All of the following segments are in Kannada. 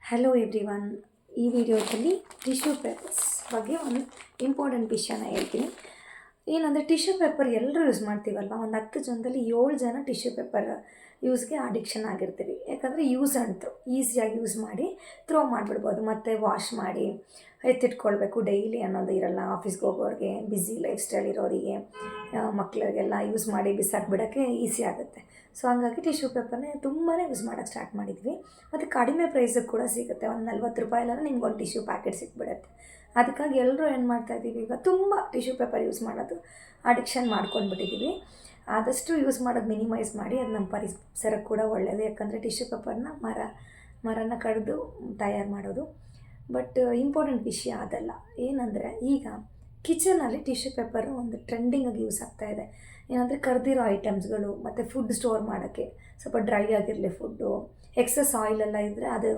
Hello everyone. ಈ ವಿಡಿಯೋದಲ್ಲಿ ಟಿಶ್ಯೂ ಪೇಪರ್ಸ್ ಬಗ್ಗೆ ಒಂದು ಇಂಪಾರ್ಟೆಂಟ್ ವಿಷಯನ ಹೇಳ್ತೀನಿ. ಏನಂದರೆ ಟಿಶ್ಯೂ ಪೇಪರ್ ಎಲ್ಲರೂ ಯೂಸ್ ಮಾಡ್ತೀವಲ್ವ. ಒಂದು 10 ಜನದಲ್ಲಿ 7 ಜನ ಟಿಶ್ಯೂ ಪೇಪರ್ ಯೂಸ್ಗೆ ಅಡಿಕ್ಷನ್ ಆಗಿರ್ತೀವಿ. ಯಾಕಂದರೆ ಯೂಸ್ ಆ್ಯಂಡ್ ಥ್ರೋ, ಈಸಿಯಾಗಿ ಯೂಸ್ ಮಾಡಿ ಥ್ರೋ ಮಾಡಿಬಿಡ್ಬೋದು. ಮತ್ತು ವಾಶ್ ಮಾಡಿ ಎತ್ತಿಟ್ಕೊಳ್ಬೇಕು ಡೈಲಿ ಅನ್ನೋದು ಇರಲ್ಲ. ಆಫೀಸ್ಗೆ ಹೋಗೋರಿಗೆ, ಬ್ಯುಸಿ ಲೈಫ್ ಸ್ಟೈಲ್ ಇರೋರಿಗೆ, ಮಕ್ಕಳಿಗೆಲ್ಲ ಯೂಸ್ ಮಾಡಿ ಬಿಸಾಕ್ಬಿಡೋಕ್ಕೆ ಈಸಿ ಆಗುತ್ತೆ. ಸೊ ಹಂಗಾಗಿ ಟಿಶ್ಯೂ ಪೇಪರ್ನೇ ತುಂಬಾ ಯೂಸ್ ಮಾಡೋಕ್ಕೆ ಸ್ಟಾರ್ಟ್ ಮಾಡಿದ್ವಿ. ಮತ್ತು ಕಡಿಮೆ ಪ್ರೈಸಿಗೆ ಕೂಡ ಸಿಗುತ್ತೆ. ಒಂದು 40 ರೂಪಾಯಿಲೆಲ್ಲ ನಿಮ್ಗೊಂದು ಟಿಶ್ಯೂ ಪ್ಯಾಕೆಟ್ ಸಿಕ್ಬಿಡುತ್ತೆ. ಅದಕ್ಕಾಗಿ ಎಲ್ಲರೂ ಏನು ಮಾಡ್ತಾಯಿದ್ದೀವಿ, ಈಗ ತುಂಬ ಟಿಶ್ಯೂ ಪೇಪರ್ ಯೂಸ್ ಮಾಡೋದು ಅಡಿಕ್ಷನ್ ಮಾಡ್ಕೊಂಡ್ಬಿಟ್ಟಿದ್ದೀವಿ. ಆದಷ್ಟು ಯೂಸ್ ಮಾಡೋದು ಮಿನಿಮೈಸ್ ಮಾಡಿ. ಅದು ನಮ್ಮ ಪರಿಸರಕ್ಕೆ ಕೂಡ ಒಳ್ಳೆಯದು. ಯಾಕಂದರೆ ಟಿಶ್ಯೂ ಪೇಪರ್ನ ಮರನ ಕಡಿದು ತಯಾರು ಮಾಡೋದು. ಬಟ್ ಇಂಪಾರ್ಟೆಂಟ್ ವಿಷಯ ಅದಲ್ಲ. ಏನಂದರೆ ಈಗ ಕಿಚನಲ್ಲಿ ಟಿಶ್ಯೂ ಪೇಪರು ಒಂದು ಟ್ರೆಂಡಿಂಗಾಗಿ ಯೂಸ್ ಆಗ್ತಾಯಿದೆ. ಏನಂದರೆ ಕರೆದಿರೋ ಐಟಮ್ಸ್ಗಳು ಮತ್ತು ಫುಡ್ ಸ್ಟೋರ್ ಮಾಡೋಕ್ಕೆ, ಸ್ವಲ್ಪ ಡ್ರೈ ಆಗಿರಲಿ ಫುಡ್ಡು, ಎಕ್ಸಸ್ ಆಯಿಲೆಲ್ಲ ಇದ್ದರೆ ಅದು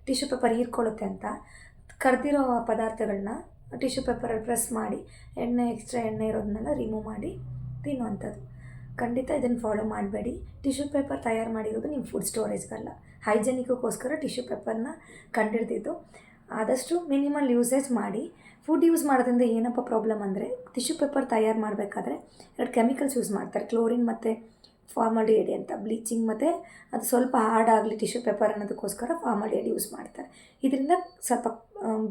ಟಿಶ್ಯೂ ಪೇಪರ್ ಹೀರ್ಕೊಳ್ಳುತ್ತೆ ಅಂತ ಕರೆದಿರೋ ಪದಾರ್ಥಗಳನ್ನ ಟಿಶ್ಯೂ ಪೇಪರಲ್ಲಿ ಪ್ರೆಸ್ ಮಾಡಿ ಎಕ್ಸ್ಟ್ರಾ ಎಣ್ಣೆ ಇರೋದನ್ನೆಲ್ಲ ರಿಮೂವ್ ಮಾಡಿ ತಿನ್ನುವಂಥದ್ದು. ಖಂಡಿತ ಇದನ್ನು ಫಾಲೋ ಮಾಡಬೇಡಿ. ಟಿಶ್ಯೂ ಪೇಪರ್ ತಯಾರು ಮಾಡಿರೋದು ನಿಮ್ಮ ಫುಡ್ ಸ್ಟೋರೇಜ್ಗಲ್ಲ, ಹೈಜೆನಿಕ್ಕೋಸ್ಕರ ಟಿಶ್ಯೂ ಪೇಪರ್ನ ಕಂಡಿಡ್ದಿದ್ದು. ಆದಷ್ಟು ಮಿನಿಮಲ್ ಯೂಸೇಜ್ ಮಾಡಿ. ಫುಡ್ ಯೂಸ್ ಮಾಡೋದ್ರಿಂದ ಏನಪ್ಪ ಪ್ರಾಬ್ಲಮ್ ಅಂದರೆ, ಟಿಶ್ಯೂ ಪೇಪರ್ ತಯಾರು ಮಾಡಬೇಕಾದ್ರೆ 2 ಕೆಮಿಕಲ್ಸ್ ಯೂಸ್ ಮಾಡ್ತಾರೆ, ಕ್ಲೋರಿನ್ ಮತ್ತು ಫಾರ್ಮಾಲ್ಡಿಹೈಡ್ ಅಂತ. ಬ್ಲೀಚಿಂಗ್ ಮತ್ತು ಅದು ಸ್ವಲ್ಪ ಹಾರ್ಡ್ ಆಗಲಿ ಟಿಶ್ಯೂ ಪೇಪರ್ ಅನ್ನೋದಕ್ಕೋಸ್ಕರ ಫಾರ್ಮಾಲ್ಡಿಹೈಡ್ ಯೂಸ್ ಮಾಡ್ತಾರೆ. ಇದರಿಂದ ಸ್ವಲ್ಪ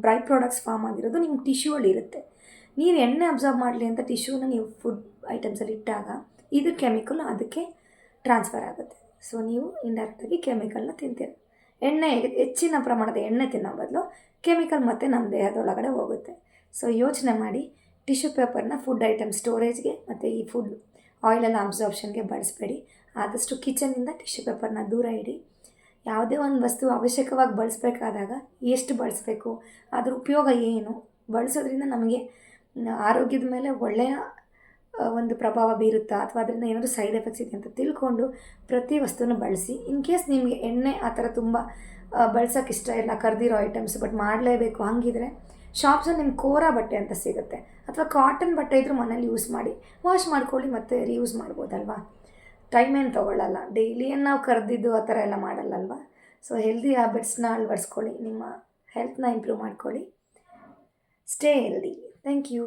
ಬೈ ಪ್ರಾಡಕ್ಟ್ಸ್ ಫಾರ್ಮ್ ಆಗಿರೋದು ನಿಮ್ಮ ಟಿಶ್ಯೂವಲ್ಲಿ ಇರುತ್ತೆ. ನೀವು ಎಣ್ಣೆ ಅಬ್ಸಾರ್ಬ್ ಮಾಡಲಿ ಅಂತ ಟಿಶ್ಯೂನ ನೀವು ಫುಡ್ ಐಟಮ್ಸಲ್ಲಿ ಇಟ್ಟಾಗ ಇದು ಕೆಮಿಕಲ್ ಅದಕ್ಕೆ ಟ್ರಾನ್ಸ್ಫರ್ ಆಗುತ್ತೆ. ಸೊ ನೀವು ಇಂಡೈರೆಕ್ಟಾಗಿ ಕೆಮಿಕಲ್ನ ತಿಂತೀರ. ಹೆಚ್ಚಿನ ಪ್ರಮಾಣದ ಎಣ್ಣೆ ತಿನ್ನೋ ಬದಲು ಕೆಮಿಕಲ್ ಮತ್ತು ನಮ್ಮ ದೇಹದೊಳಗಡೆ ಹೋಗುತ್ತೆ. ಸೊ ಯೋಚನೆ ಮಾಡಿ, ಟಿಶ್ಯೂ ಪೇಪರ್ನ ಫುಡ್ ಐಟಮ್ ಸ್ಟೋರೇಜ್ಗೆ ಮತ್ತು ಈ ಫುಡ್ ಆಯಿಲೆಲ್ಲ ಅಬ್ಸಾರ್ಪ್ಷನ್ಗೆ ಬಳಸಬೇಡಿ. ಆದಷ್ಟು ಕಿಚನಿಂದ ಟಿಶ್ಯೂ ಪೇಪರ್ನ ದೂರ ಇಡಿ. ಯಾವುದೇ ಒಂದು ವಸ್ತು ಅವಶ್ಯಕವಾಗಿ ಬಳಸಬೇಕಾದಾಗ ಎಷ್ಟು ಬಳಸಬೇಕು, ಅದ್ರ ಉಪಯೋಗ ಏನು, ಬಳಸೋದ್ರಿಂದ ನಮಗೆ ಆರೋಗ್ಯದ ಮೇಲೆ ಒಳ್ಳೆಯ ಒಂದು ಪ್ರಭಾವ ಬೀರುತ್ತಾ ಅಥವಾ ಅದರಿಂದ ಏನಾದರೂ ಸೈಡ್ ಎಫೆಕ್ಟ್ಸ್ ಇದೆ ಅಂತ ತಿಳ್ಕೊಂಡು ಪ್ರತಿ ವಸ್ತುನ ಬಳಸಿ. ಇನ್ ಕೇಸ್ ನಿಮಗೆ ಎಣ್ಣೆ ಆ ಥರ ತುಂಬ ಬಳಸೋಕೆ ಇಷ್ಟ ಇಲ್ಲ, ಕರೆದಿರೋ ಐಟಮ್ಸ್ ಬಟ್ ಮಾಡಲೇಬೇಕು ಹಂಗಿದ್ರೆ ಶಾಪ್ಸಲ್ಲಿ ನಿಮ್ಗೆ ಕೋರಾ ಬಟ್ಟೆ ಅಂತ ಸಿಗುತ್ತೆ, ಅಥವಾ ಕಾಟನ್ ಬಟ್ಟೆ ಇದ್ರೂ ಮನೇಲಿ ಯೂಸ್ ಮಾಡಿ ವಾಶ್ ಮಾಡ್ಕೊಳ್ಳಿ ಮತ್ತು ರೀಯೂಸ್ ಮಾಡ್ಬೋದಲ್ವಾ. ಟೈಮ್ ಏನು ತೊಗೊಳ್ಳಲ್ಲ. ಡೈಲಿ ಏನು ನಾವು ಕರೆದಿದ್ದು ಆ ಥರ ಎಲ್ಲ ಮಾಡಲ್ಲಲ್ವ. ಸೊ ಹೆಲ್ದಿ ಹ್ಯಾಬಿಟ್ಸ್ನ ಅಳವಡಿಸ್ಕೊಳ್ಳಿ, ನಿಮ್ಮ ಹೆಲ್ತ್ನ ಇಂಪ್ರೂವ್ ಮಾಡ್ಕೊಳ್ಳಿ. Stay healthy. Thank you.